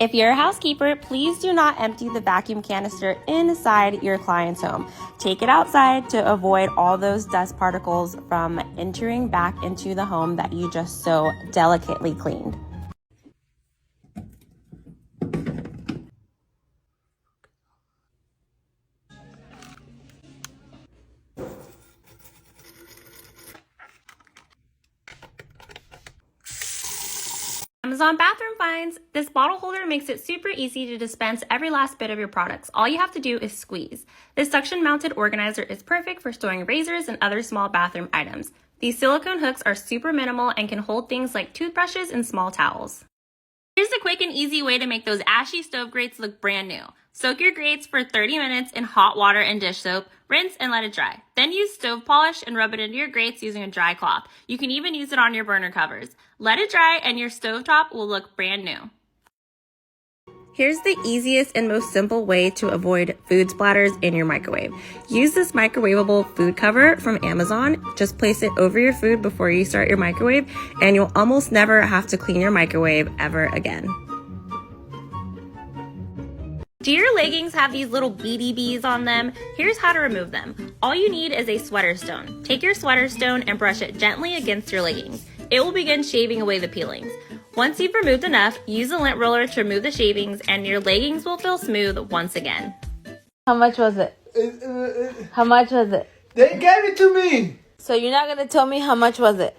If you're a housekeeper, please do not empty the vacuum canister inside your client's home. Take it outside to avoid all those dust particles from entering back into the home that you just so delicately cleaned. Amazon bathroom finds. This bottle holder makes it super easy to dispense every last bit of your products. All you have to do is squeeze. This suction mounted organizer is perfect for storing razors and other small bathroom items. These silicone hooks are super minimal and can hold things like toothbrushes and small towels. Here's a quick and easy way to make those ashy stove grates look brand new. Soak your grates for 30 minutes in hot water and dish soap, rinse and let it dry. Then use stove polish and rub it into your grates using a dry cloth. You can even use it on your burner covers. Let it dry and your stovetop will look brand new. Here's the easiest and most simple way to avoid food splatters in your microwave. Use this microwavable food cover from Amazon. Just place it over your food before you start your microwave, and you'll almost never have to clean your microwave ever again. Do your leggings have these little beady bees on them? Here's how to remove them. All you need is a sweater stone. Take your sweater stone and brush it gently against your leggings. It will begin shaving away the peelings. Once you've removed enough, use a lint roller to remove the shavings and your leggings will feel smooth once again. How much was it? How much was it? They gave it to me. So you're not going to tell me how much was it?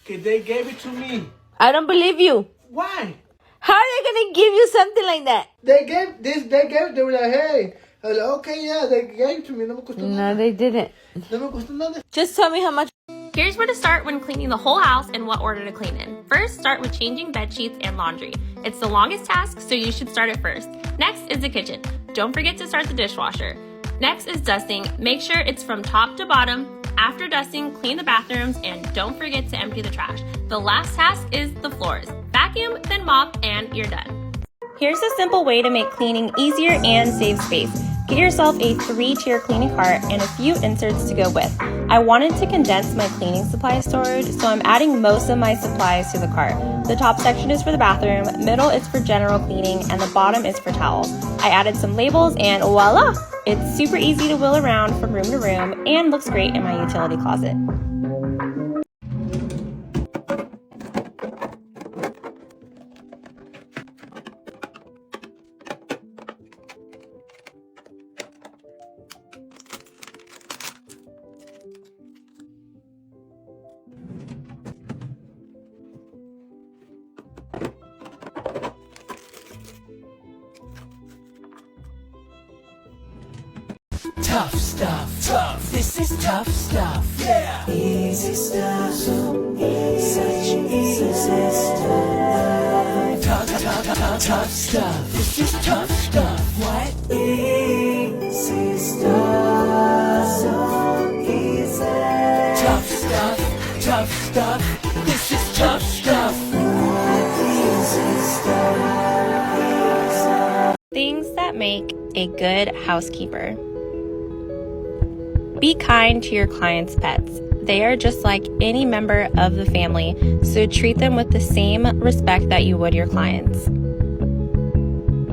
Okay, they gave it to me. I don't believe you. Why? How are they going to give you something like that? They were like, hey. I was like, okay, yeah, they gave it to me. No me costó No, nada. they didn't. No me costó nada. Just tell me how much. Here's where to start when cleaning the whole house and what order to clean in. First, start with changing bed sheets and laundry. It's the longest task, so you should start it first. Next is the kitchen. Don't forget to start the dishwasher. Next is dusting. Make sure it's from top to bottom. After dusting, clean the bathrooms and don't forget to empty the trash. The last task is the floors. Vacuum, then mop, and you're done. Here's a simple way to make cleaning easier and save space. Get yourself a 3-tier cleaning cart and a few inserts to go with. I wanted to condense my cleaning supply storage, so I'm adding most of my supplies to the cart. The top section is for the bathroom, middle is for general cleaning, and the bottom is for towels. I added some labels and voila! It's super easy to wheel around from room to room and looks great in my utility closet. Tough stuff, tough. This is tough stuff. Yeah. Easy stuff, so such easy stuff. Tough stuff. This is tough stuff. What? Easy stuff, so easy. Tough stuff, tough stuff. This is tough stuff. Easy stuff. Things that make a good housekeeper. Be kind to your clients' pets. They are just like any member of the family, so treat them with the same respect that you would your clients.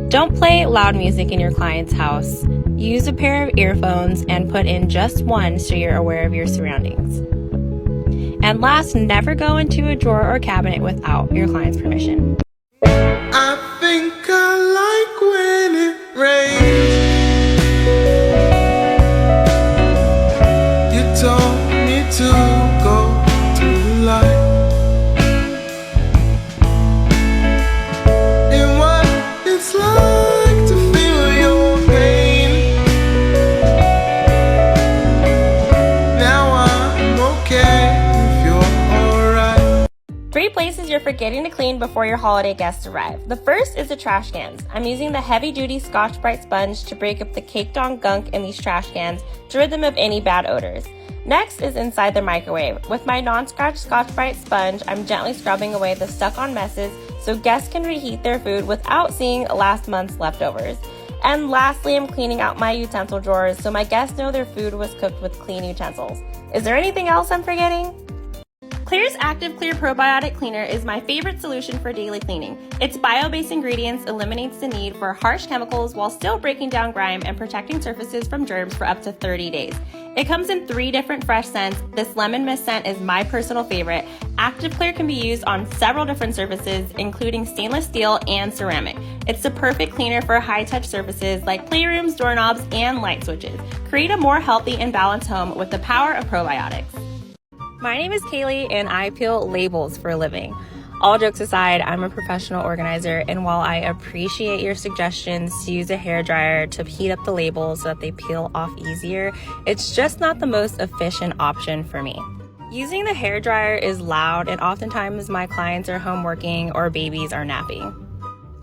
Don't play loud music in your client's house. Use a pair of earphones and put in just one so you're aware of your surroundings. And last, never go into a drawer or cabinet without your client's permission. I think I like when it rains. You told me to go to the light. And what it's like to feel your pain. Now I'm okay if you're alright. 3 places you're forgetting to clean before your holiday guests arrive. The first is the trash cans. I'm using the heavy-duty Scotch-Brite sponge to break up the caked-on gunk in these trash cans to rid them of any bad odors. Next is inside the microwave. With my non-scratch Scotch-Brite sponge, I'm gently scrubbing away the stuck-on messes so guests can reheat their food without seeing last month's leftovers. And lastly, I'm cleaning out my utensil drawers so my guests know their food was cooked with clean utensils. Is there anything else I'm forgetting? Clear's Active Clear Probiotic Cleaner is my favorite solution for daily cleaning. Its bio-based ingredients eliminates the need for harsh chemicals while still breaking down grime and protecting surfaces from germs for up to 30 days. It comes in 3 different fresh scents. This lemon mist scent is my personal favorite. Active Clear can be used on several different surfaces, including stainless steel and ceramic. It's the perfect cleaner for high-touch surfaces like playrooms, doorknobs, and light switches. Create a more healthy and balanced home with the power of probiotics. My name is Kaylee and I peel labels for a living. All jokes aside, I'm a professional organizer, and while I appreciate your suggestions to use a hairdryer to heat up the labels so that they peel off easier, it's just not the most efficient option for me. Using the hairdryer is loud, and oftentimes my clients are home working or babies are napping.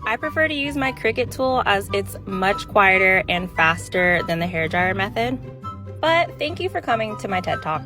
I prefer to use my Cricut tool as it's much quieter and faster than the hairdryer method. But thank you for coming to my TED Talk.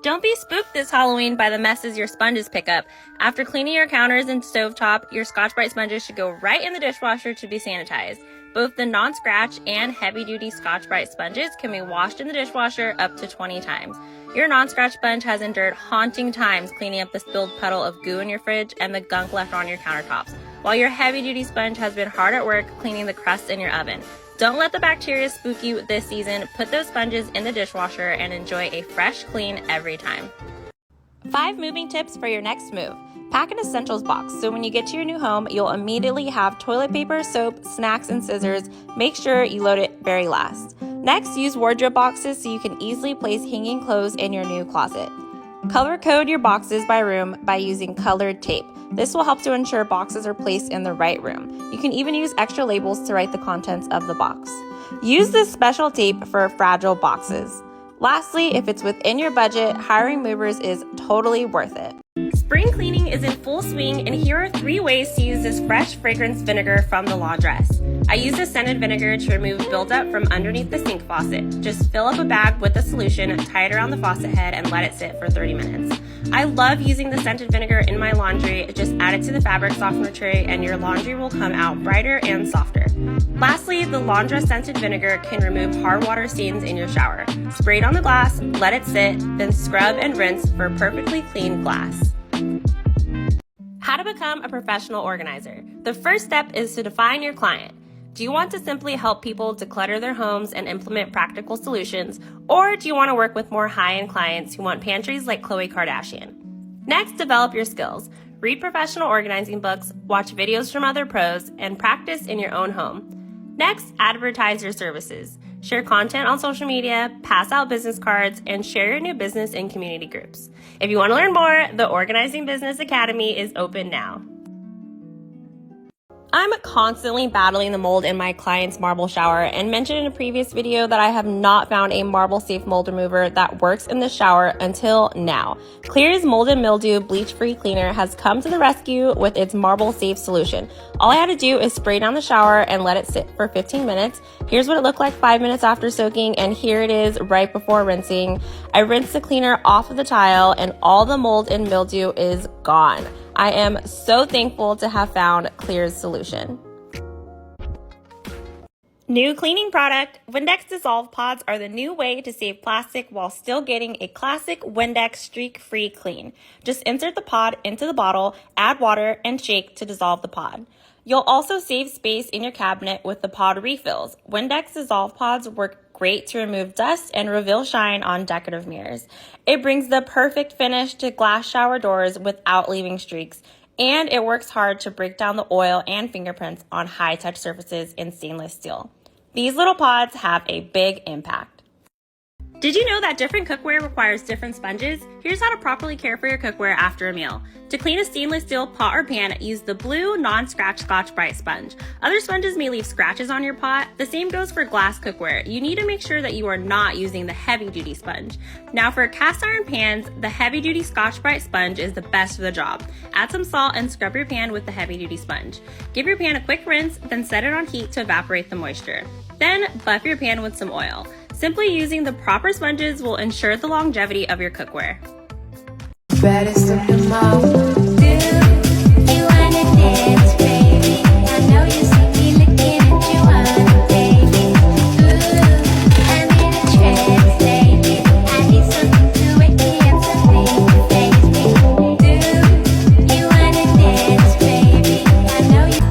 Don't be spooked this Halloween by the messes your sponges pick up. After cleaning your counters and stovetop, your Scotch-Brite sponges should go right in the dishwasher to be sanitized. Both the non-scratch and heavy-duty Scotch-Brite sponges can be washed in the dishwasher up to 20 times. Your non-scratch sponge has endured haunting times cleaning up the spilled puddle of goo in your fridge and the gunk left on your countertops, while your heavy-duty sponge has been hard at work cleaning the crusts in your oven. Don't let the bacteria spook you this season. Put those sponges in the dishwasher and enjoy a fresh clean every time. 5 moving tips for your next move. Pack an essentials box so when you get to your new home, you'll immediately have toilet paper, soap, snacks, and scissors. Make sure you load it very last. Next, use wardrobe boxes so you can easily place hanging clothes in your new closet. Color code your boxes by room by using colored tape. This will help to ensure boxes are placed in the right room. You can even use extra labels to write the contents of the box. Use this special tape for fragile boxes. Lastly, if it's within your budget, hiring movers is totally worth it. Spring cleaning is in full swing, and here are 3 ways to use this fresh fragrance vinegar from the laundress. I use this scented vinegar to remove buildup from underneath the sink faucet. Just fill up a bag with the solution, tie it around the faucet head, and let it sit for 30 minutes. I love using the scented vinegar in my laundry. Just add it to the fabric softener tray and your laundry will come out brighter and softer. Lastly, the laundress scented vinegar can remove hard water stains in your shower. Spray it on the glass, let it sit, then scrub and rinse for perfectly clean glass. How to become a professional organizer. The first step is to define your client. Do you want to simply help people declutter their homes and implement practical solutions, or do you want to work with more high-end clients who want pantries like Khloe Kardashian? Next, develop your skills. Read professional organizing books, watch videos from other pros, and practice in your own home. Next, advertise your services. Share content on social media, pass out business cards, and share your new business in community groups. If you want to learn more, the Organizing Business Academy is open now. I'm constantly battling the mold in my client's marble shower and mentioned in a previous video that I have not found a marble safe mold remover that works in the shower until now. Clear's Mold and Mildew Bleach-Free Cleaner has come to the rescue with its marble safe solution. All I had to do is spray down the shower and let it sit for 15 minutes. Here's what it looked like 5 minutes after soaking, and here it is right before rinsing. I rinsed the cleaner off of the tile and all the mold and mildew is gone. I am so thankful to have found Clear's solution. New cleaning product. Windex Dissolve Pods are the new way to save plastic while still getting a classic Windex streak-free clean. Just insert the pod into the bottle, add water, and shake to dissolve the pod. You'll also save space in your cabinet with the pod refills. Windex Dissolve Pods work great to remove dust and reveal shine on decorative mirrors. It brings the perfect finish to glass shower doors without leaving streaks, and it works hard to break down the oil and fingerprints on high-touch surfaces in stainless steel. These little pods have a big impact. Did you know that different cookware requires different sponges? Here's how to properly care for your cookware after a meal. To clean a stainless steel pot or pan, use the blue non-scratch Scotch-Brite sponge. Other sponges may leave scratches on your pot. The same goes for glass cookware. You need to make sure that you are not using the heavy-duty sponge. Now for cast iron pans, the heavy-duty Scotch-Brite sponge is the best for the job. Add some salt and scrub your pan with the heavy-duty sponge. Give your pan a quick rinse, then set it on heat to evaporate the moisture. Then buff your pan with some oil. Simply using the proper sponges will ensure the longevity of your cookware. Baddest of them all. Do you wanna dance, baby? I know you see me looking at you on a daily. Ooh, I'm in a trance, baby. I need something to wake me up, something to face me. Do you wanna dance, baby? I know you.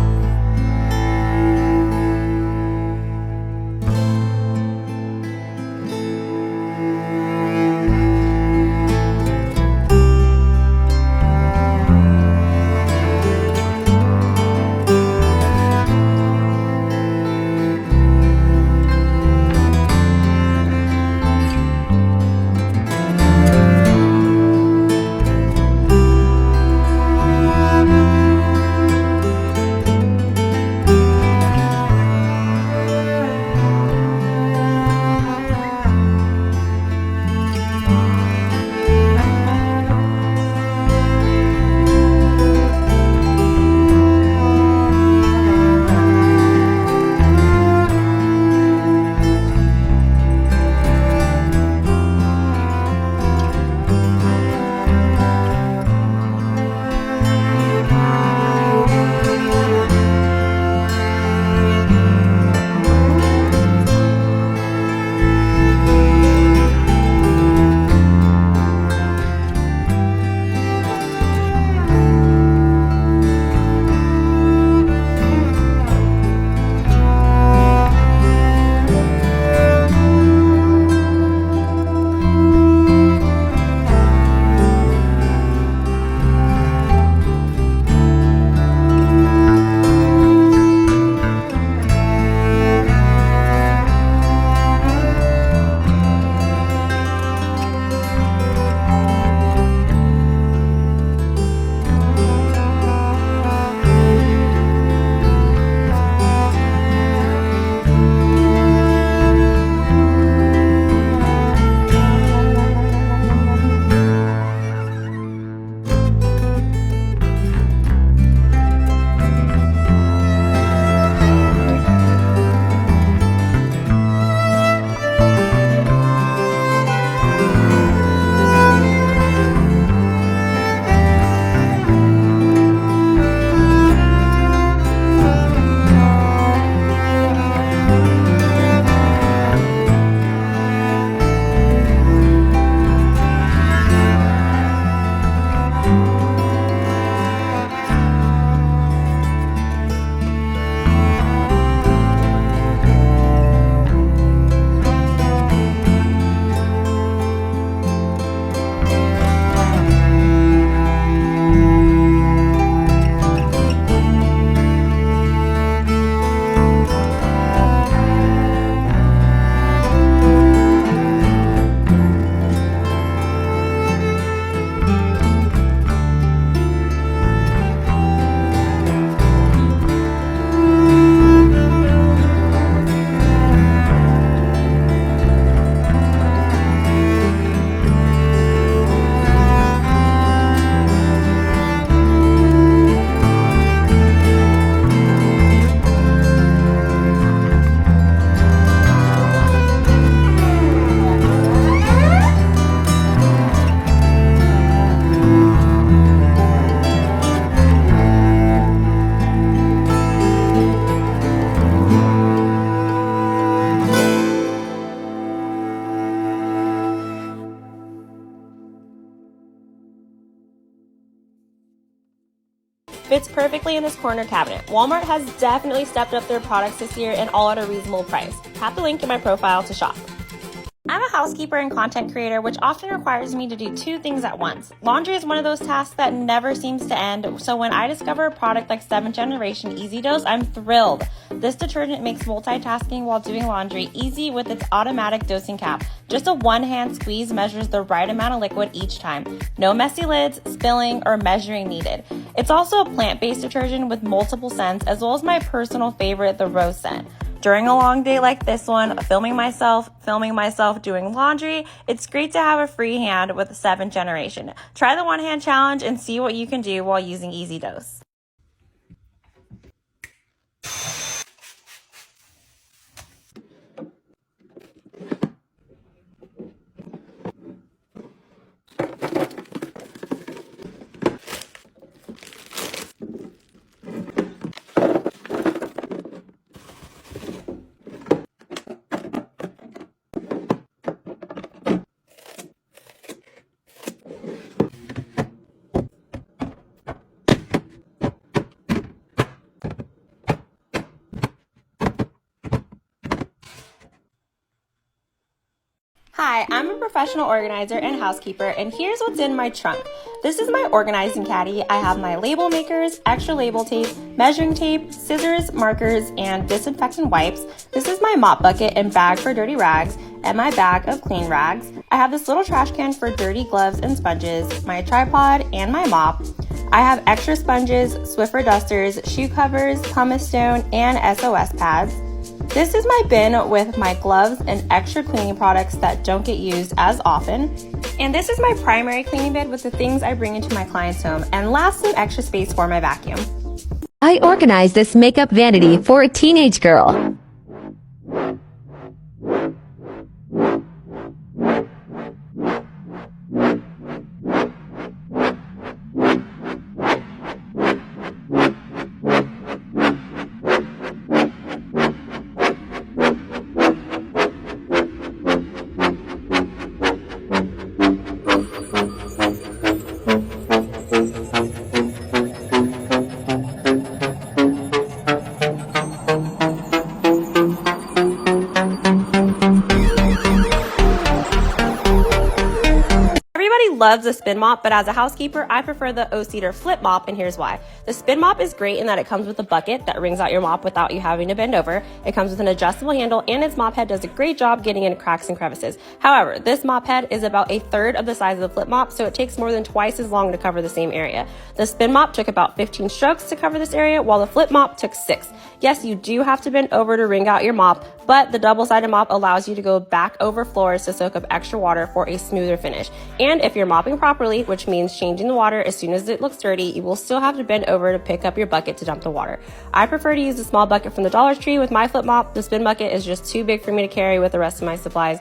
fits perfectly in this corner cabinet. Walmart has definitely stepped up their products this year and all at a reasonable price. Tap the link in my profile to shop. I'm a housekeeper and content creator, which often requires me to do two things at once. Laundry is one of those tasks that never seems to end, so when I discover a product like 7th Generation Easy Dose, I'm thrilled. This detergent makes multitasking while doing laundry easy with its automatic dosing cap. Just a one-hand squeeze measures the right amount of liquid each time. No messy lids, spilling, or measuring needed. It's also a plant-based detergent with multiple scents, as well as my personal favorite, the rose scent. During a long day like this one, filming myself doing laundry, it's great to have a free hand with 7th Generation. Try the one-hand challenge and see what you can do while using Easy Dose. Hi, I'm a professional organizer and housekeeper, and here's what's in my trunk. This is my organizing caddy. I have my label makers, extra label tape, measuring tape, scissors, markers, and disinfectant wipes. This is my mop bucket and bag for dirty rags, and my bag of clean rags. I have this little trash can for dirty gloves and sponges, my tripod, and my mop. I have extra sponges, Swiffer dusters, shoe covers, pumice stone, and SOS pads. This is my bin with my gloves and extra cleaning products that don't get used as often. And this is my primary cleaning bin with the things I bring into my client's home. And last, some extra space for my vacuum. I organized this makeup vanity for a teenage girl. Loves a spin mop, but as a housekeeper, I prefer the O-Cedar flip mop, and here's why. The spin mop is great in that it comes with a bucket that wrings out your mop without you having to bend over. It comes with an adjustable handle, and its mop head does a great job getting in cracks and crevices. However, this mop head is about a third of the size of the flip mop, so it takes more than twice as long to cover the same area. The spin mop took about 15 strokes to cover this area, while the flip mop took 6. Yes, you do have to bend over to wring out your mop, but the double-sided mop allows you to go back over floors to soak up extra water for a smoother finish. And if you're mopping properly, which means changing the water as soon as it looks dirty, you will still have to bend over to pick up your bucket to dump the water. I prefer to use the small bucket from the Dollar Tree with my flip mop. The spin bucket is just too big for me to carry with the rest of my supplies.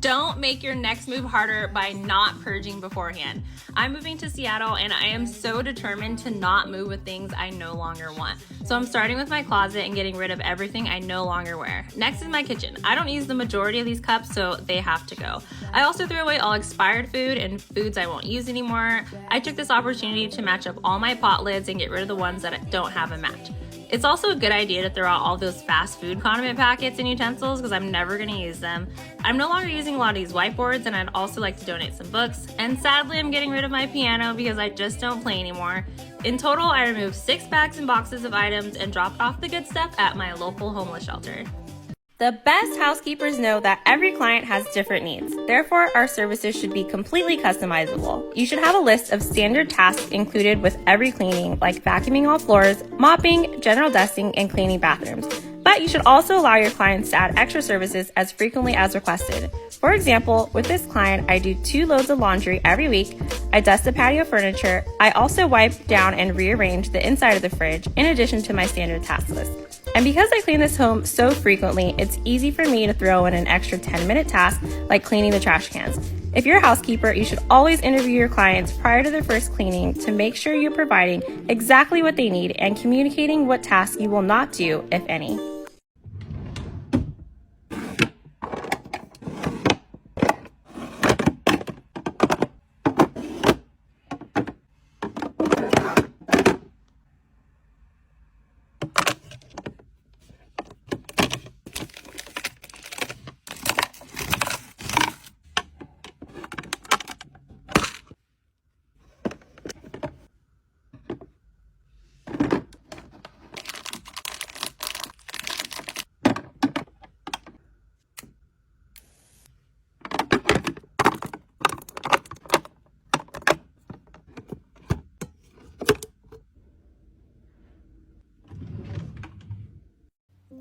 Don't make your next move harder by not purging beforehand. I'm moving to Seattle and I am so determined to not move with things I no longer want. So I'm starting with my closet and getting rid of everything I no longer wear. Next is my kitchen. I don't use the majority of these cups, so they have to go. I also threw away all expired food and foods I won't use anymore. I took this opportunity to match up all my pot lids and get rid of the ones that don't have a match. It's also a good idea to throw out all those fast food condiment packets and utensils because I'm never going to use them. I'm no longer using a lot of these whiteboards, and I'd also like to donate some books. And sadly, I'm getting rid of my piano because I just don't play anymore. In total, I removed 6 bags and boxes of items and dropped off the good stuff at my local homeless shelter. The best housekeepers know that every client has different needs. Therefore, our services should be completely customizable. You should have a list of standard tasks included with every cleaning, like vacuuming all floors, mopping, general dusting, and cleaning bathrooms. But you should also allow your clients to add extra services as frequently as requested. For example, with this client, I do 2 loads of laundry every week, I dust the patio furniture, I also wipe down and rearrange the inside of the fridge, in addition to my standard task list. And because I clean this home so frequently, it's easy for me to throw in an extra 10-minute task like cleaning the trash cans. If you're a housekeeper, you should always interview your clients prior to their first cleaning to make sure you're providing exactly what they need and communicating what tasks you will not do, if any.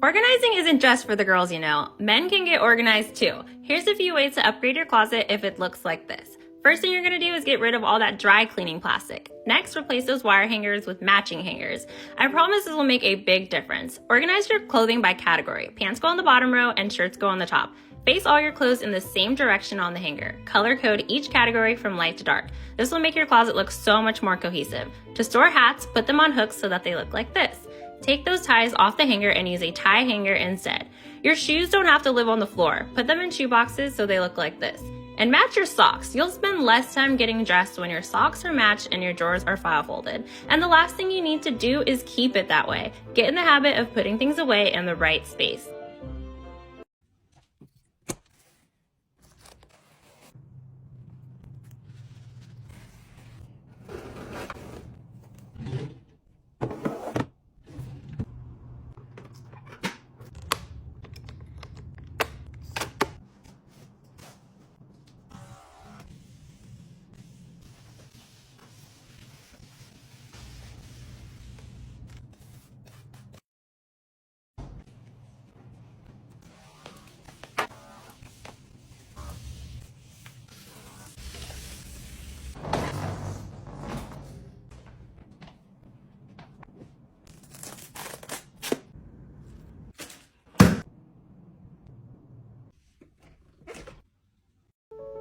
Organizing isn't just for the girls, you know. Men can get organized too. Here's a few ways to upgrade your closet if it looks like this. First thing you're going to do is get rid of all that dry cleaning plastic. Next, replace those wire hangers with matching hangers. I promise this will make a big difference. Organize your clothing by category. Pants go on the bottom row and shirts go on the top. Face all your clothes in the same direction on the hanger. Color code each category from light to dark. This will make your closet look so much more cohesive. To store hats, put them on hooks so that they look like this. Take those ties off the hanger and use a tie hanger instead. Your shoes don't have to live on the floor. Put them in shoe boxes so they look like this. And match your socks. You'll spend less time getting dressed when your socks are matched and your drawers are file folded. And the last thing you need to do is keep it that way. Get in the habit of putting things away in the right space.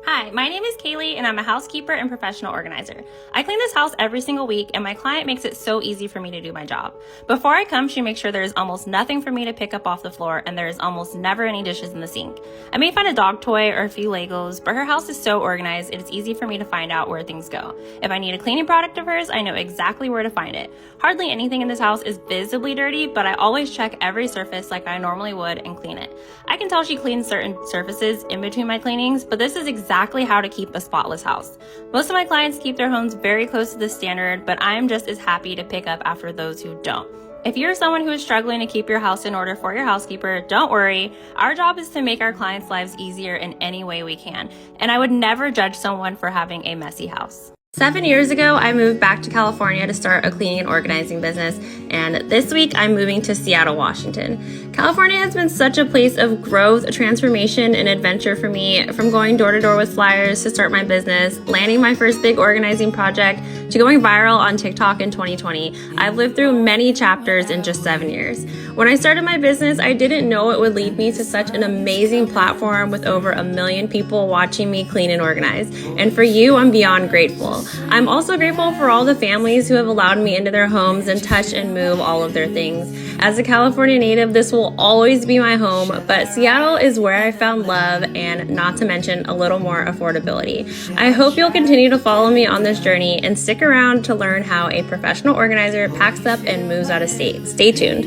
Hi, my name is Kaylee and I'm a housekeeper and professional organizer. I clean this house every single week and my client makes it so easy for me to do my job. Before I come, she makes sure there is almost nothing for me to pick up off the floor and there is almost never any dishes in the sink. I may find a dog toy or a few Legos, but her house is so organized it is easy for me to find out where things go. If I need a cleaning product of hers, I know exactly where to find it. Hardly anything in this house is visibly dirty, but I always check every surface like I normally would and clean it. I can tell she cleans certain surfaces in between my cleanings, but this is exactly how to keep a spotless house. Most of my clients keep their homes very close to this standard, but I am just as happy to pick up after those who don't. If you're someone who is struggling to keep your house in order for your housekeeper, don't worry. Our job is to make our clients' lives easier in any way we can, and I would never judge someone for having a messy house. 7 years ago, I moved back to California to start a cleaning and organizing business, and this week I'm moving to Seattle, Washington. California has been such a place of growth, transformation, and adventure for me, from going door to door with flyers to start my business, landing my first big organizing project, to going viral on TikTok in 2020. I've lived through many chapters in just 7 years. When I started my business, I didn't know it would lead me to such an amazing platform with over 1 million people watching me clean and organize. And for you, I'm beyond grateful. I'm also grateful for all the families who have allowed me into their homes and touch and move all of their things. As a California native, this will always be my home, but Seattle is where I found love and, not to mention, a little more affordability. I hope you'll continue to follow me on this journey and stick around to learn how a professional organizer packs up and moves out of state. Stay tuned.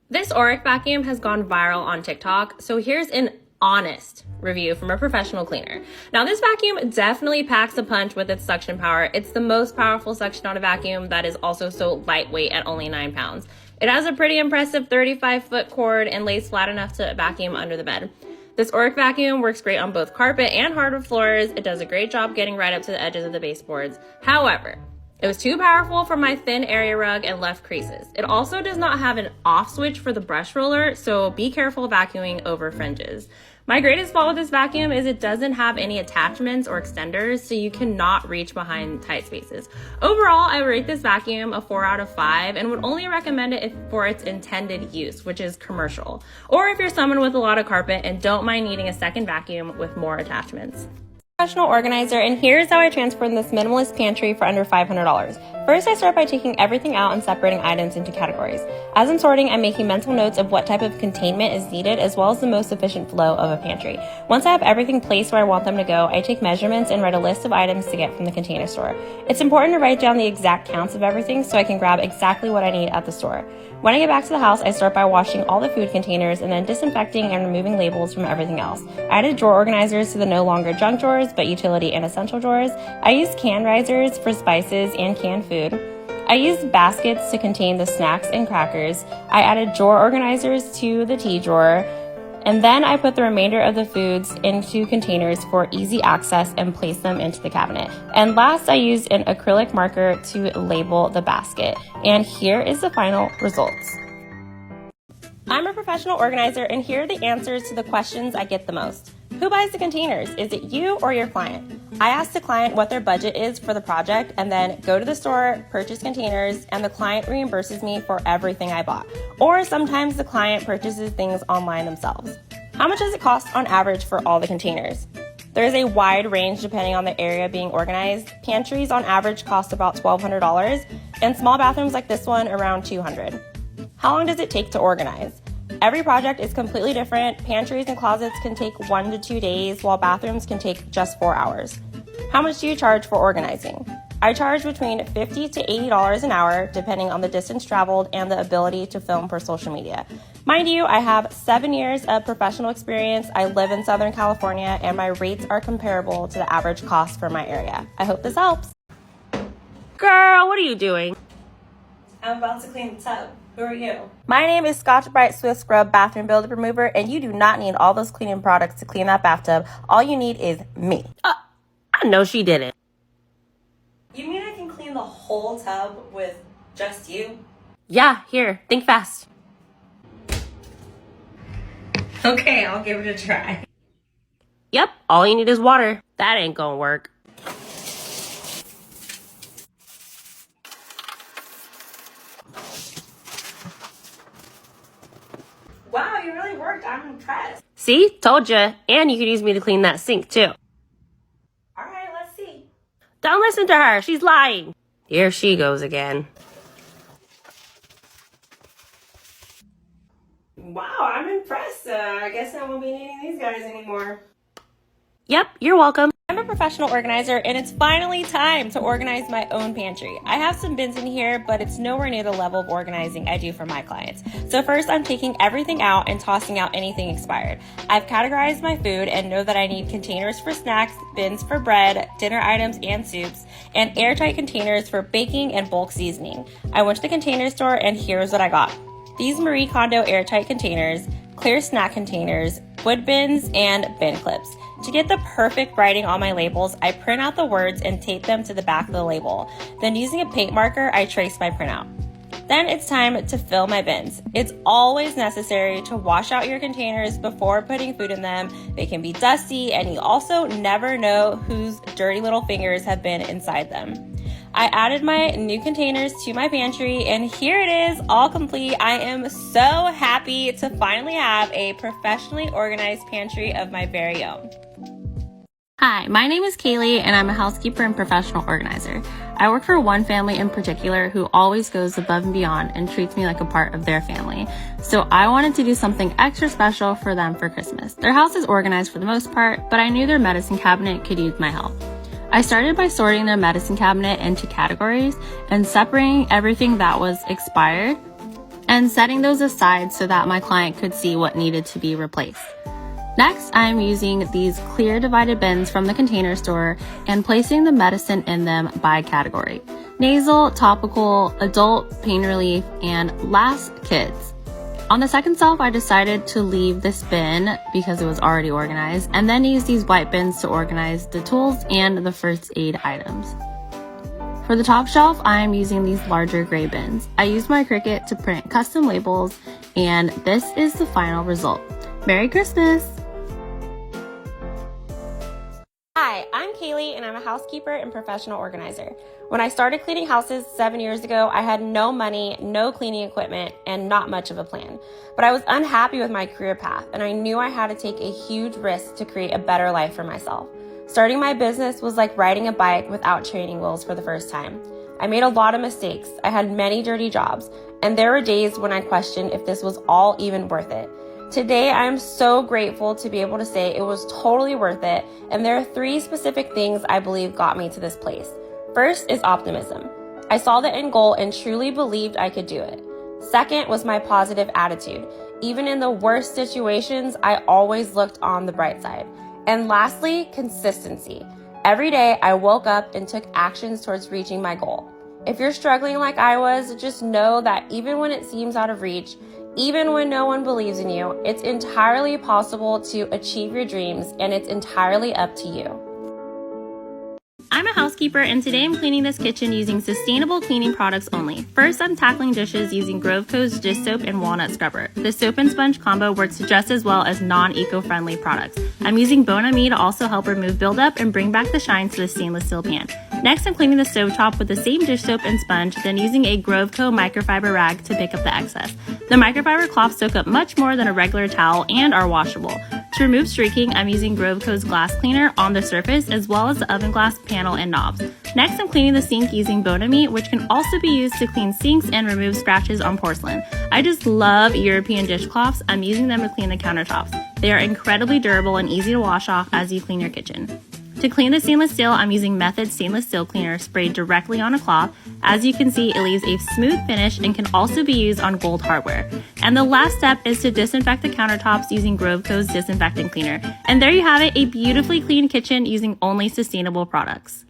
This Auric vacuum has gone viral on TikTok, so here's an honest review from a professional cleaner. Now, this vacuum definitely packs a punch with its suction power. It's the most powerful suction on a vacuum that is also so lightweight at only 9 pounds. It has a pretty impressive 35-foot cord and lays flat enough to vacuum under the bed. This Auric vacuum works great on both carpet and hardwood floors. It does a great job getting right up to the edges of the baseboards. However, it was too powerful for my thin area rug and left creases. It also does not have an off switch for the brush roller, so be careful vacuuming over fringes. My greatest fault with this vacuum is it doesn't have any attachments or extenders, so you cannot reach behind tight spaces. Overall, I rate this vacuum a 4 out of 5 and would only recommend it for its intended use, which is commercial, or if you're someone with a lot of carpet and don't mind needing a second vacuum with more attachments. Professional organizer, and here's how I transformed this minimalist pantry for under $500. First, I start by taking everything out and separating items into categories. As I'm sorting, I'm making mental notes of what type of containment is needed, as well as the most efficient flow of a pantry. Once I have everything placed where I want them to go, I take measurements and write a list of items to get from the Container Store. It's important to write down the exact counts of everything so I can grab exactly what I need at the store. When I get back to the house, I start by washing all the food containers and then disinfecting and removing labels from everything else. I added drawer organizers to the no longer junk drawers, but utility and essential drawers. I used can risers for spices and canned food. I used baskets to contain the snacks and crackers. I added drawer organizers to the tea drawer. And then I put the remainder of the foods into containers for easy access and place them into the cabinet. And last, I used an acrylic marker to label the basket. And here is the final results. I'm a professional organizer, and here are the answers to the questions I get the most. Who buys the containers? Is it you or your client? I ask the client what their budget is for the project and then go to the store, purchase containers, and the client reimburses me for everything I bought. Or sometimes the client purchases things online themselves. How much does it cost on average for all the containers? There is a wide range depending on the area being organized. Pantries on average cost about $1,200, and small bathrooms like this one around $200. How long does it take to organize? Every project is completely different. Pantries and closets can take 1 to 2 days, while bathrooms can take just 4 hours. How much do you charge for organizing? I charge between $50 to $80 an hour, depending on the distance traveled and the ability to film for social media. Mind you, I have 7 years of professional experience. I live in Southern California, and my rates are comparable to the average cost for my area. I hope this helps. Girl, what are you doing? I'm about to clean the tub. Who are you? My name is Scotch Brite Swift Scrub Bathroom Builder Remover, and you do not need all those cleaning products to clean that bathtub. All you need is me. I know she didn't. You mean I can clean the whole tub with just you? Yeah, here, think fast. Okay, I'll give it a try. Yep, all you need is water. That ain't gonna work. Wow, you really worked. I'm impressed. See? Told ya. And you could use me to clean that sink, too. All right, let's see. Don't listen to her. She's lying. Here she goes again. Wow, I'm impressed. I guess I won't be needing these guys anymore. Yep, you're welcome. I'm a professional organizer, and it's finally time to organize my own pantry. I have some bins in here, but it's nowhere near the level of organizing I do for my clients. So first, I'm taking everything out and tossing out anything expired. I've categorized my food and know that I need containers for snacks, bins for bread, dinner items and soups, and airtight containers for baking and bulk seasoning. I went to the container store, and here's what I got. These Marie Kondo airtight containers, clear snack containers, wood bins, and bin clips. To get the perfect writing on my labels, I print out the words and tape them to the back of the label. Then using a paint marker, I trace my printout. Then it's time to fill my bins. It's always necessary to wash out your containers before putting food in them. They can be dusty, and you also never know whose dirty little fingers have been inside them. I added my new containers to my pantry, and here it is, all complete. I am so happy to finally have a professionally organized pantry of my very own. Hi, my name is Kaylee, and I'm a housekeeper and professional organizer. I work for one family in particular who always goes above and beyond and treats me like a part of their family. So I wanted to do something extra special for them for Christmas. Their house is organized for the most part, but I knew their medicine cabinet could use my help. I started by sorting their medicine cabinet into categories and separating everything that was expired and setting those aside so that my client could see what needed to be replaced. Next, I'm using these clear divided bins from the container store and placing the medicine in them by category: nasal, topical, adult, pain relief, and last, kids. On the second shelf, I decided to leave this bin because it was already organized, and then use these white bins to organize the tools and the first aid items. For the top shelf, I am using these larger gray bins. I used my Cricut to print custom labels, and this is the final result. Merry Christmas! Hi, I'm Kaylee, and I'm a housekeeper and professional organizer. When I started cleaning houses 7 years ago, I had no money, no cleaning equipment, and not much of a plan. But I was unhappy with my career path, and I knew I had to take a huge risk to create a better life for myself. Starting my business was like riding a bike without training wheels for the first time. I made a lot of mistakes. I had many dirty jobs, and there were days when I questioned if this was all even worth it. Today, I'm so grateful to be able to say it was totally worth it, and there are 3 specific things I believe got me to this place. First is optimism. I saw the end goal and truly believed I could do it. Second was my positive attitude. Even in the worst situations, I always looked on the bright side. And lastly, consistency. Every day, I woke up and took actions towards reaching my goal. If you're struggling like I was, just know that even when it seems out of reach, even when no one believes in you, it's entirely possible to achieve your dreams, and it's entirely up to you. I'm a housekeeper and today I'm cleaning this kitchen using sustainable cleaning products only. First, I'm tackling dishes using Grove Co.'s dish soap and walnut scrubber. The soap and sponge combo works just as well as non-eco-friendly products. I'm using Bon Ami to also help remove buildup and bring back the shine to the stainless steel pan. Next, I'm cleaning the stovetop with the same dish soap and sponge, then using a Grove Co. microfiber rag to pick up the excess. The microfiber cloths soak up much more than a regular towel and are washable. To remove streaking, I'm using Grove Co.'s glass cleaner on the surface as well as the oven glass panel and knobs. Next, I'm cleaning the sink using Bon Ami, which can also be used to clean sinks and remove scratches on porcelain. I just love European dishcloths. I'm using them to clean the countertops. They are incredibly durable and easy to wash off as you clean your kitchen. To clean the stainless steel, I'm using Method stainless steel cleaner sprayed directly on a cloth. As you can see, it leaves a smooth finish and can also be used on gold hardware. And the last step is to disinfect the countertops using Grove Co.'s disinfectant cleaner. And there you have it, a beautifully clean kitchen using only sustainable products.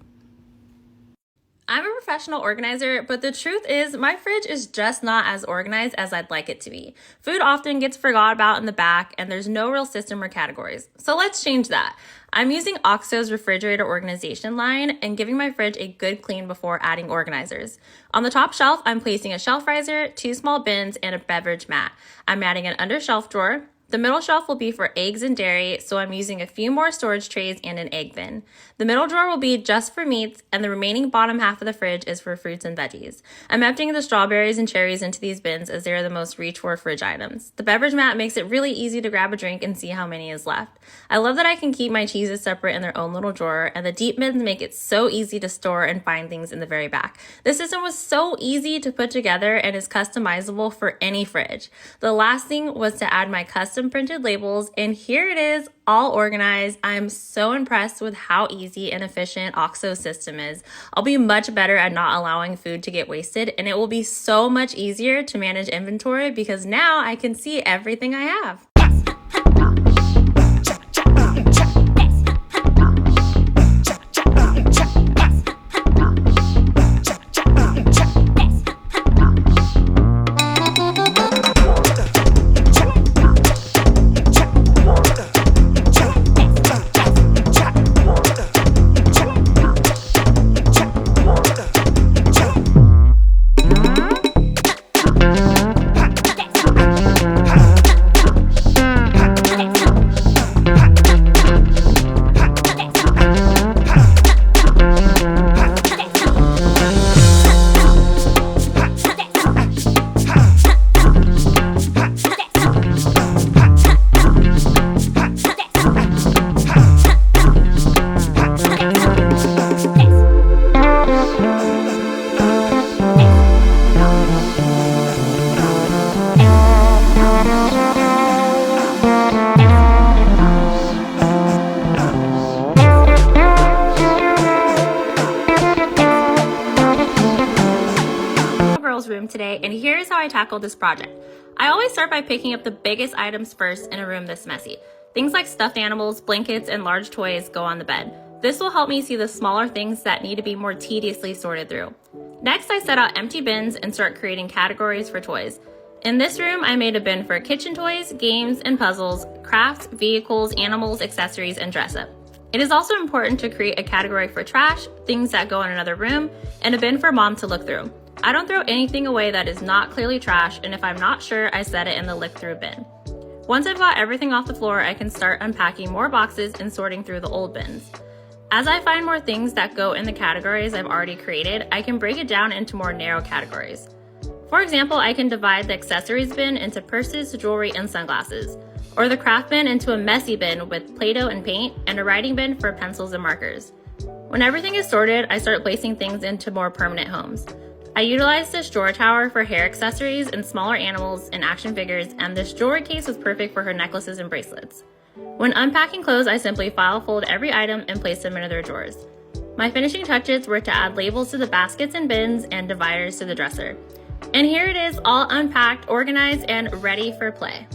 I'm a professional organizer, but the truth is my fridge is just not as organized as I'd like it to be. Food often gets forgot about in the back and there's no real system or categories. So let's change that. I'm using OXO's refrigerator organization line and giving my fridge a good clean before adding organizers. On the top shelf, I'm placing a shelf riser, 2 small bins, and a beverage mat. I'm adding an under shelf drawer. The middle shelf will be for eggs and dairy, so I'm using a few more storage trays and an egg bin. The middle drawer will be just for meats, and the remaining bottom half of the fridge is for fruits and veggies. I'm emptying the strawberries and cherries into these bins as they are the most reach-for fridge items. The beverage mat makes it really easy to grab a drink and see how many is left. I love that I can keep my cheeses separate in their own little drawer, and the deep bins make it so easy to store and find things in the very back. This system was so easy to put together and is customizable for any fridge. The last thing was to add my custom printed labels, and here it is, all organized. I'm so impressed with how easy and efficient OXO's system is. I'll be much better at not allowing food to get wasted, and it will be so much easier to manage inventory because now I can see everything I have. Room today, and here's how I tackled this project. I always start by picking up the biggest items first in a room this messy. Things like stuffed animals, blankets, and large toys go on the bed. This will help me see the smaller things that need to be more tediously sorted through. Next, I set out empty bins and start creating categories for toys. In this room, I made a bin for kitchen toys, games and puzzles, crafts, vehicles, animals, accessories, and dress up. It is also important to create a category for trash, things that go in another room, and a bin for mom to look through. I don't throw anything away that is not clearly trash, and if I'm not sure, I set it in the look-through bin. Once I've got everything off the floor, I can start unpacking more boxes and sorting through the old bins. As I find more things that go in the categories I've already created, I can break it down into more narrow categories. For example, I can divide the accessories bin into purses, jewelry, and sunglasses, or the craft bin into a messy bin with Play-Doh and paint, and a writing bin for pencils and markers. When everything is sorted, I start placing things into more permanent homes. I utilized this drawer tower for hair accessories and smaller animals and action figures, and this jewelry case was perfect for her necklaces and bracelets. When unpacking clothes, I simply file fold every item and place them into their drawers. My finishing touches were to add labels to the baskets and bins and dividers to the dresser. And here it is, all unpacked, organized, and ready for play.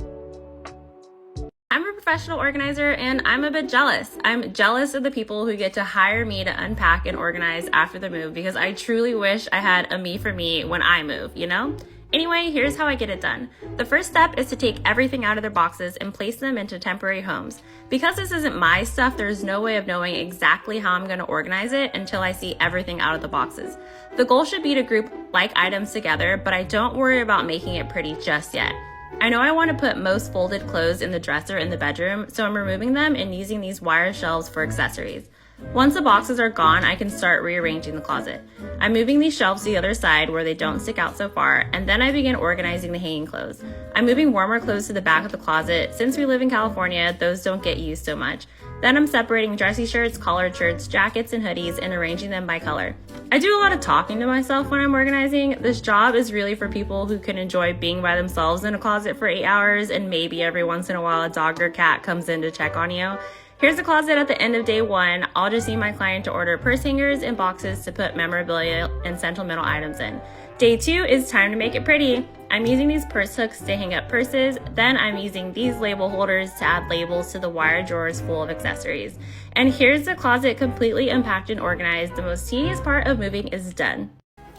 I'm a professional organizer and I'm a bit jealous. I'm jealous of the people who get to hire me to unpack and organize after the move because I truly wish I had a me for me when I move, you know? Anyway, here's how I get it done. The first step is to take everything out of their boxes and place them into temporary homes. Because this isn't my stuff, there's no way of knowing exactly how I'm going to organize it until I see everything out of the boxes. The goal should be to group like items together, but I don't worry about making it pretty just yet. I know I want to put most folded clothes in the dresser in the bedroom, so I'm removing them and using these wire shelves for accessories. Once the boxes are gone, I can start rearranging the closet. I'm moving these shelves to the other side where they don't stick out so far, and then I begin organizing the hanging clothes. I'm moving warmer clothes to the back of the closet. Since we live in California, those don't get used so much. Then I'm separating dressy shirts, collared shirts, jackets, and hoodies and arranging them by color. I do a lot of talking to myself when I'm organizing. This job is really for people who can enjoy being by themselves in a closet for 8 hours and maybe every once in a while a dog or cat comes in to check on you. Here's the closet at the end of day 1. I'll just need my client to order purse hangers and boxes to put memorabilia and sentimental items in. Day 2 is time to make it pretty. I'm using these purse hooks to hang up purses, then I'm using these label holders to add labels to the wire drawers full of accessories. And here's the closet completely unpacked and organized. The most tedious part of moving is done.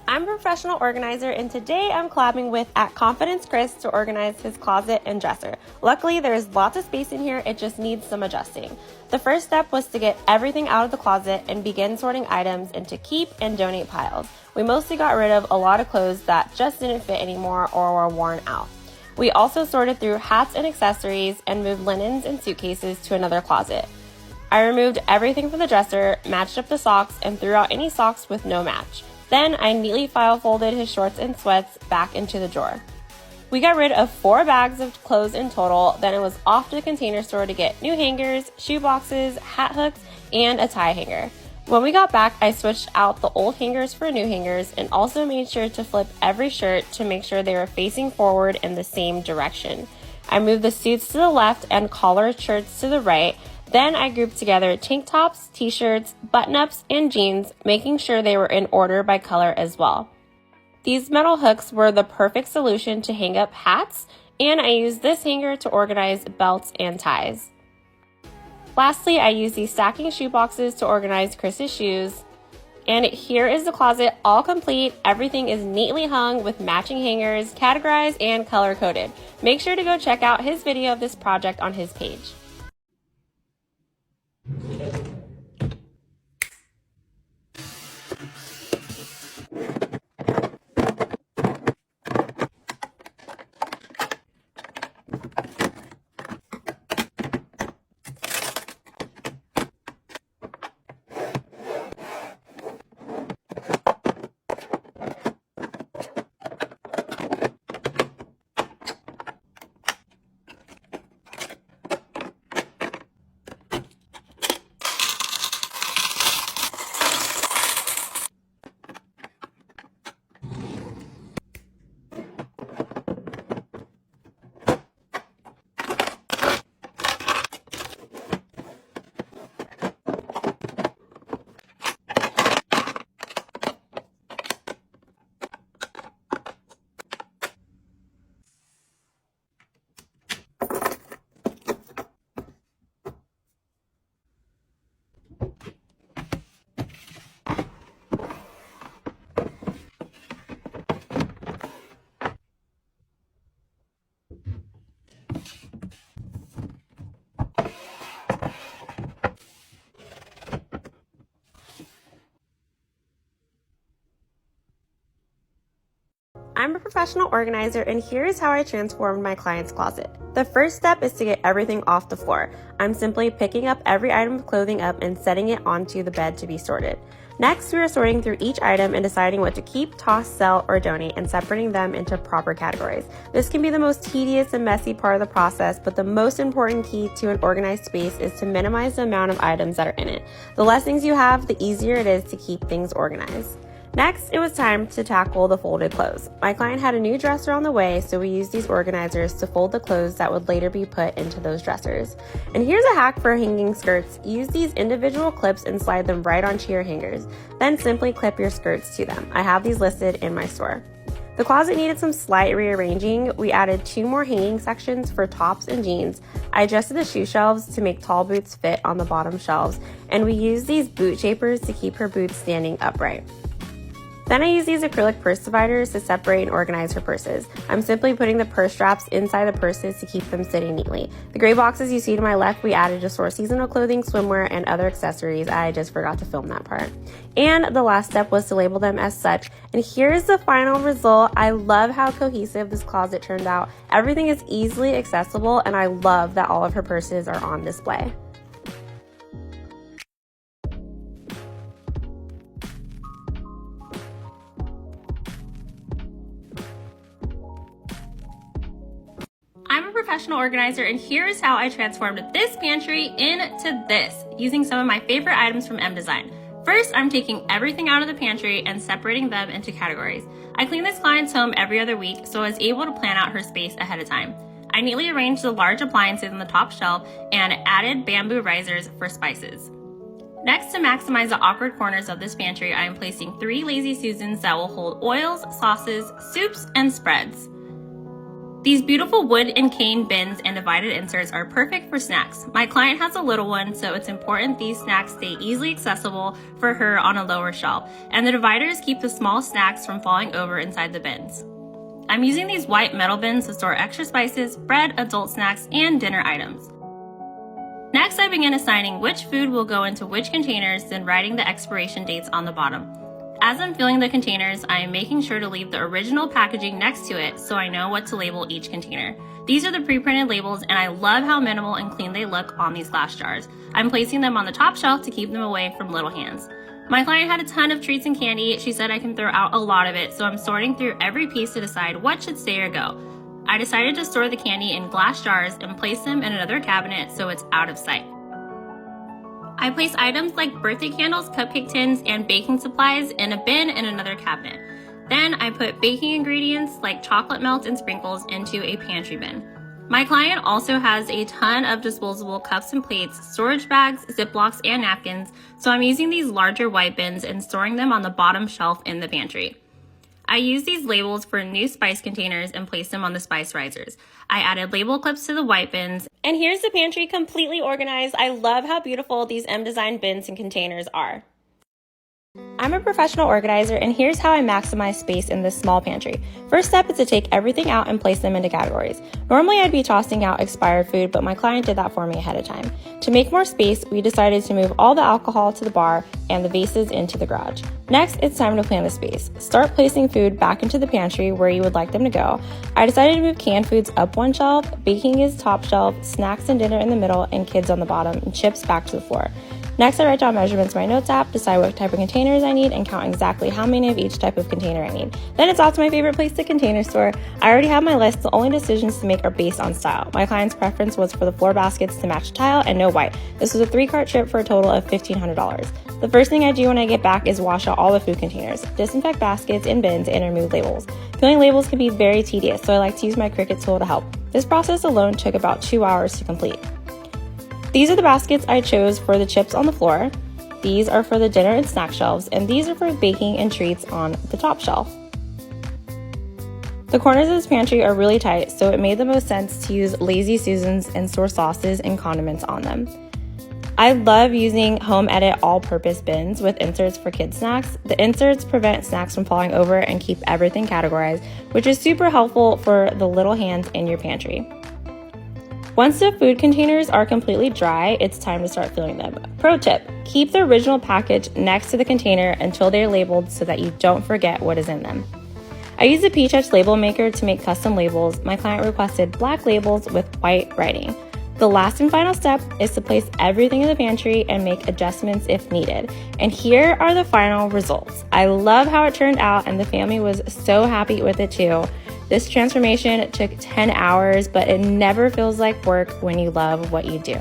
I'm a professional organizer, and today I'm collabing with @Confidence Chris to organize his closet and dresser. Luckily, there's lots of space in here, it just needs some adjusting. The first step was to get everything out of the closet and begin sorting items into keep and donate piles. We mostly got rid of a lot of clothes that just didn't fit anymore or were worn out. We also sorted through hats and accessories and moved linens and suitcases to another closet. I removed everything from the dresser, matched up the socks, and threw out any socks with no match. Then I neatly file folded his shorts and sweats back into the drawer. We got rid of 4 bags of clothes in total, then it was off to the container store to get new hangers, shoe boxes, hat hooks, and a tie hanger. When we got back, I switched out the old hangers for new hangers and also made sure to flip every shirt to make sure they were facing forward in the same direction. I moved the suits to the left and collared shirts to the right. Then I grouped together tank tops, t-shirts, button-ups, and jeans, making sure they were in order by color as well. These metal hooks were the perfect solution to hang up hats, and I used this hanger to organize belts and ties. Lastly, I used these stacking shoe boxes to organize Chris's shoes. And here is the closet all complete. Everything is neatly hung with matching hangers, categorized, and color-coded. Make sure to go check out his video of this project on his page. I'm a professional organizer, and here's how I transformed my client's closet. The first step is to get everything off the floor. I'm simply picking up every item of clothing up and setting it onto the bed to be sorted. Next, we are sorting through each item and deciding what to keep, toss, sell, or donate, and separating them into proper categories. This can be the most tedious and messy part of the process, but the most important key to an organized space is to minimize the amount of items that are in it. The less things you have, the easier it is to keep things organized. Next, it was time to tackle the folded clothes. My client had a new dresser on the way, so we used these organizers to fold the clothes that would later be put into those dressers. And here's a hack for hanging skirts. Use these individual clips and slide them right onto your hangers. Then simply clip your skirts to them. I have these listed in my store. The closet needed some slight rearranging. We added 2 more hanging sections for tops and jeans. I adjusted the shoe shelves to make tall boots fit on the bottom shelves, and we used these boot shapers to keep her boots standing upright. Then I use these acrylic purse dividers to separate and organize her purses. I'm simply putting the purse straps inside the purses to keep them sitting neatly. The gray boxes you see to my left, we added to store seasonal clothing, swimwear, and other accessories. I just forgot to film that part. And the last step was to label them as such. And here's the final result. I love how cohesive this closet turned out. Everything is easily accessible, and I love that all of her purses are on display. I'm a professional organizer, and here's how I transformed this pantry into this, using some of my favorite items from M Design. First, I'm taking everything out of the pantry and separating them into categories. I clean this client's home every other week, so I was able to plan out her space ahead of time. I neatly arranged the large appliances on the top shelf and added bamboo risers for spices. Next, to maximize the awkward corners of this pantry, I am placing 3 Lazy Susans that will hold oils, sauces, soups, and spreads. These beautiful wood and cane bins and divided inserts are perfect for snacks. My client has a little one, so it's important these snacks stay easily accessible for her on a lower shelf, and the dividers keep the small snacks from falling over inside the bins. I'm using these white metal bins to store extra spices, bread, adult snacks, and dinner items. Next, I begin assigning which food will go into which containers, then writing the expiration dates on the bottom. As I'm filling the containers, I am making sure to leave the original packaging next to it so I know what to label each container. These are the pre-printed labels, and I love how minimal and clean they look on these glass jars. I'm placing them on the top shelf to keep them away from little hands. My client had a ton of treats and candy. She said I can throw out a lot of it, so I'm sorting through every piece to decide what should stay or go. I decided to store the candy in glass jars and place them in another cabinet so it's out of sight. I place items like birthday candles, cupcake tins, and baking supplies in a bin in another cabinet. Then I put baking ingredients like chocolate melt and sprinkles into a pantry bin. My client also has a ton of disposable cups and plates, storage bags, Ziplocs, and napkins, so I'm using these larger white bins and storing them on the bottom shelf in the pantry. I use these labels for new spice containers and place them on the spice risers. I added label clips to the white bins, and here's the pantry completely organized. I love how beautiful these M Design bins and containers are. I'm a professional organizer, and here's how I maximize space in this small pantry. First step is to take everything out and place them into categories. Normally I'd be tossing out expired food, but my client did that for me ahead of time. To make more space, we decided to move all the alcohol to the bar and the vases into the garage. Next, it's time to plan the space. Start placing food back into the pantry where you would like them to go. I decided to move canned foods up one shelf, baking is top shelf, snacks and dinner in the middle, and kids on the bottom, and chips back to the floor. Next, I write down measurements in my notes app, decide what type of containers I need, and count exactly how many of each type of container I need. Then it's off to my favorite place, the container store. I already have my list. The only decisions to make are based on style. My client's preference was for the floor baskets to match tile and no white. This was a 3-cart trip for a total of $1,500. The first thing I do when I get back is wash out all the food containers, disinfect baskets and bins, and remove labels. Peeling labels can be very tedious, so I like to use my Cricut tool to help. This process alone took about 2 hours to complete. These are the baskets I chose for the chips on the floor. These are for the dinner and snack shelves, and these are for baking and treats on the top shelf. The corners of this pantry are really tight, so it made the most sense to use Lazy Susans and store sauces and condiments on them. I love using Home Edit all-purpose bins with inserts for kids' snacks. The inserts prevent snacks from falling over and keep everything categorized, which is super helpful for the little hands in your pantry. Once the food containers are completely dry, it's time to start filling them. Pro tip, keep the original package next to the container until they're labeled so that you don't forget what is in them. I use a P-Touch label maker to make custom labels. My client requested black labels with white writing. The last and final step is to place everything in the pantry and make adjustments if needed. And here are the final results. I love how it turned out, and the family was so happy with it too. This transformation took 10 hours, but it never feels like work when you love what you do.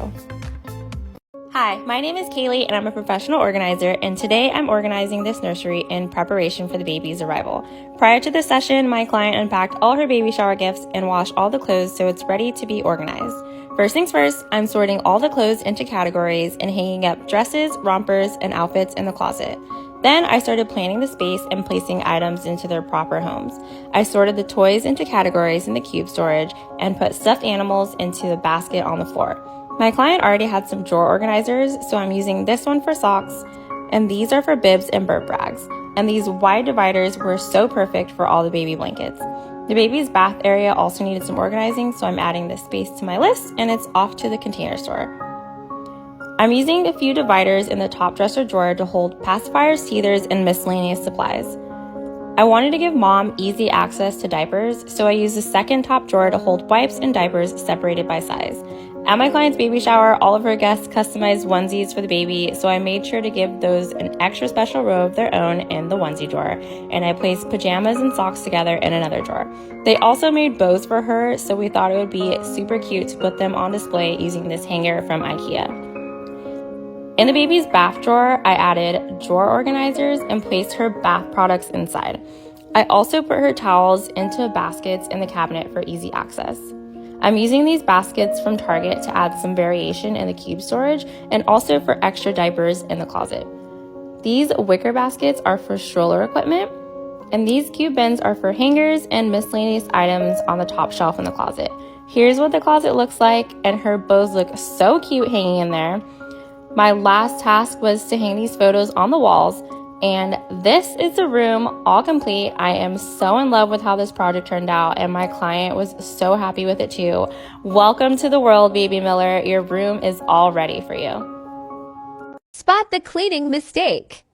Hi, my name is Kaylee, and I'm a professional organizer, and today I'm organizing this nursery in preparation for the baby's arrival. Prior to this session, my client unpacked all her baby shower gifts and washed all the clothes so it's ready to be organized. First things first, I'm sorting all the clothes into categories and hanging up dresses, rompers, and outfits in the closet. Then I started planning the space and placing items into their proper homes. I sorted the toys into categories in the cube storage and put stuffed animals into the basket on the floor. My client already had some drawer organizers, so I'm using this one for socks, and these are for bibs and burp rags. and these wide dividers were so perfect for all the baby blankets. The baby's bath area also needed some organizing, so I'm adding this space to my list, and it's off to the container store. I'm using a few dividers in the top dresser drawer to hold pacifiers, teethers, and miscellaneous supplies. I wanted to give mom easy access to diapers, so I used the second top drawer to hold wipes and diapers separated by size. At my client's baby shower, all of her guests customized onesies for the baby, so I made sure to give those an extra special row of their own in the onesie drawer, and I placed pajamas and socks together in another drawer. They also made bows for her, so we thought it would be super cute to put them on display using this hanger from IKEA. In the baby's bath drawer, I added drawer organizers and placed her bath products inside. I also put her towels into baskets in the cabinet for easy access. I'm using these baskets from Target to add some variation in the cube storage and also for extra diapers in the closet. These wicker baskets are for stroller equipment, and these cube bins are for hangers and miscellaneous items on the top shelf in the closet. Here's what the closet looks like, and her bows look so cute hanging in there. My last task was to hang these photos on the walls, and this is the room all complete. I am so in love with how this project turned out, and my client was so happy with it too. Welcome to the world, baby Miller. Your room is all ready for you. Spot the cleaning mistake.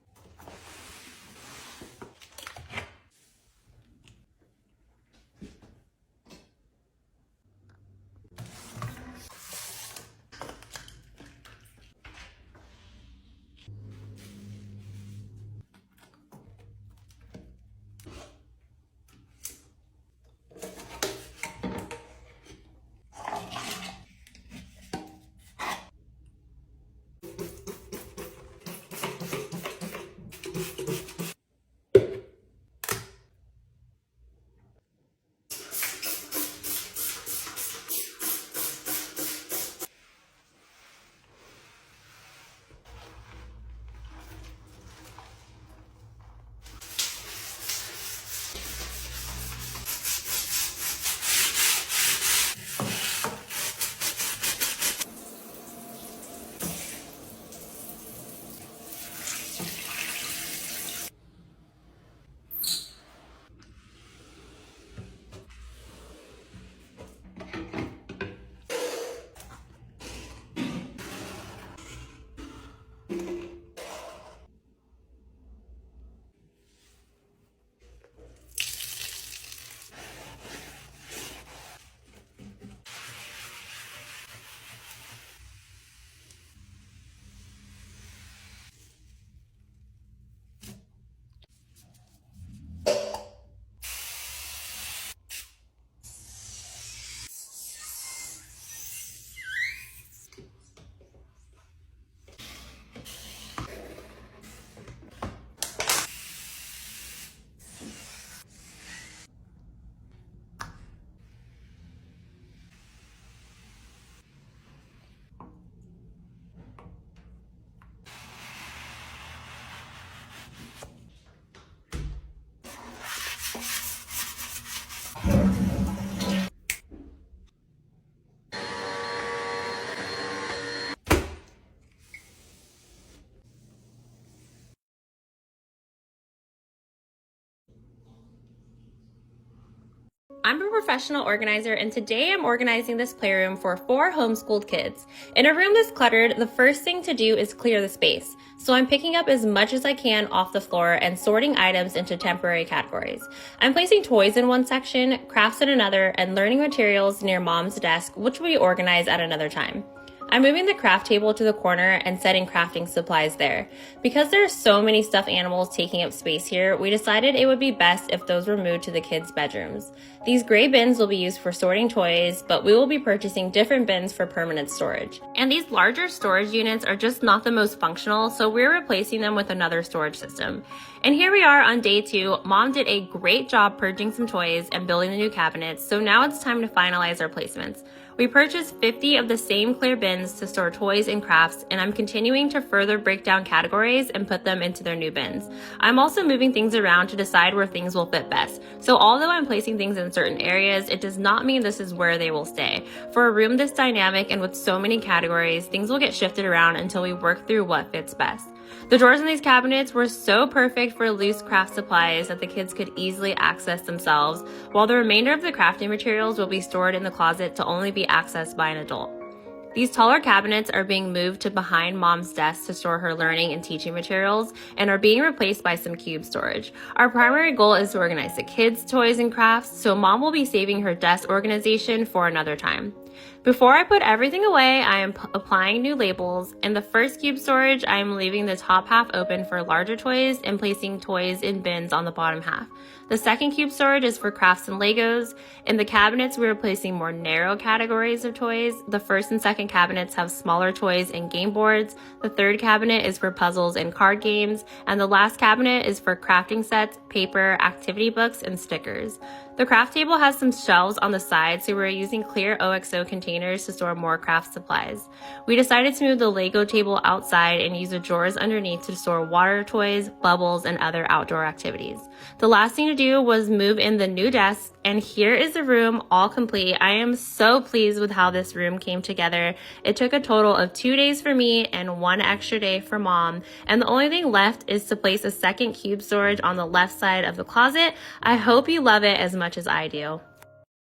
I'm a professional organizer, and today I'm organizing this playroom for 4 homeschooled kids. In a room this cluttered, the first thing to do is clear the space. So I'm picking up as much as I can off the floor and sorting items into temporary categories. I'm placing toys in one section, crafts in another, and learning materials near mom's desk, which will be organized at another time. I'm moving the craft table to the corner and setting crafting supplies there. Because there are so many stuffed animals taking up space here, we decided it would be best if those were moved to the kids' bedrooms. These gray bins will be used for sorting toys, but we will be purchasing different bins for permanent storage. And these larger storage units are just not the most functional, so we're replacing them with another storage system. And here we are on day 2. Mom did a great job purging some toys and building the new cabinets, so now it's time to finalize our placements. We purchased 50 of the same clear bins to store toys and crafts, and I'm continuing to further break down categories and put them into their new bins. I'm also moving things around to decide where things will fit best. So although I'm placing things in certain areas, it does not mean this is where they will stay. For a room this dynamic and with so many categories, things will get shifted around until we work through what fits best. The drawers in these cabinets were so perfect for loose craft supplies that the kids could easily access themselves, while the remainder of the crafting materials will be stored in the closet to only be accessed by an adult. These taller cabinets are being moved to behind Mom's desk to store her learning and teaching materials and are being replaced by some cube storage. Our primary goal is to organize the kids' toys and crafts, so Mom will be saving her desk organization for another time. Before I put everything away, I am applying new labels. In the first cube storage, I am leaving the top half open for larger toys and placing toys in bins on the bottom half. The second cube storage is for crafts and Legos. In the cabinets, we are placing more narrow categories of toys. The first and second cabinets have smaller toys and game boards. The third cabinet is for puzzles and card games. And the last cabinet is for crafting sets, paper, activity books, and stickers. The craft table has some shelves on the side, so we're using clear OXO containers to store more craft supplies. We decided to move the Lego table outside and use the drawers underneath to store water toys, bubbles, and other outdoor activities. The last thing to do was move in the new desk, and here is the room all complete. I am so pleased with how this room came together. It took a total of 2 days for me and 1 extra day for Mom, and the only thing left is to place a second cube storage on the left side of the closet. I hope you love it as much as I do.